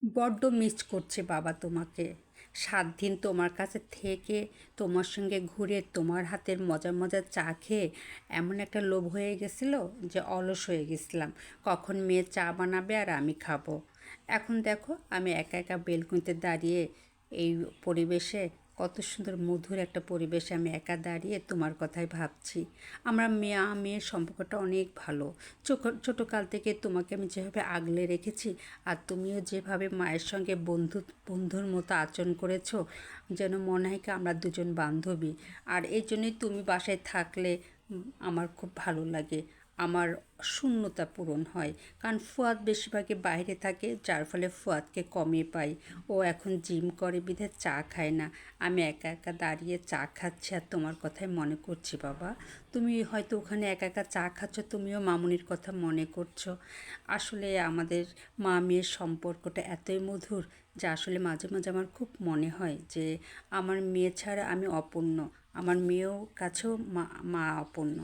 বড্ড মিস করছে বাবা তোমাকে। 7 দিন তোমার কাছে থেকে তোমার সঙ্গে ঘুরে তোমার হাতের মজার মজার চা খেয়ে এমন একটা লোভ হয়ে গেছিল যে অলস হয়ে গেছিলাম। কখন মেয়ে চা বানাবে আর আমি খাবো। এখন দেখো আমি একা একা বেলকুনিতে দাঁড়িয়ে এই পরিবেশে, কত সুন্দর মধুর একটা পরিবেশে আমি একা দাঁড়িয়ে তোমার কথাই ভাবছি। আমরা মেয়ের সম্পর্কটা অনেক ভালো। ছোটোকাল থেকে তোমাকে আমি যেভাবে আগলে রেখেছি, আর তুমিও যেভাবে মায়ের সঙ্গে বন্ধুর মতো আচরণ করেছো, যেন মনে হয় কি আমরা দুজন বান্ধবী। আর এই জন্যই তুমি বাসায় থাকলে আমার খুব ভালো লাগে। আমার শূন্যতা পূরণ হয়, কারণ ফুয়াদ বেশিরভাগই বাইরে থাকে, যার ফলে ফুয়াদকে কমে পাই। ও এখন জিম করে বিধে চা খায় না। আমি একা একা দাঁড়িয়ে চা খাচ্ছি আর তোমার কথাই মনে করছি বাবা। তুমি হয়তো ওখানে একা একা চা খাচ্ছ, তুমিও মামুনির কথা মনে করছো। আসলে আমাদের মা মেয়ের সম্পর্কটা এতই মধুর যে আসলে মাঝে মাঝে আমার খুব মনে হয় যে আমার মেয়ে ছাড়া আমি অপূর্ণ, আমার মেয়েও কাছেও মা মা অপূর্ণ।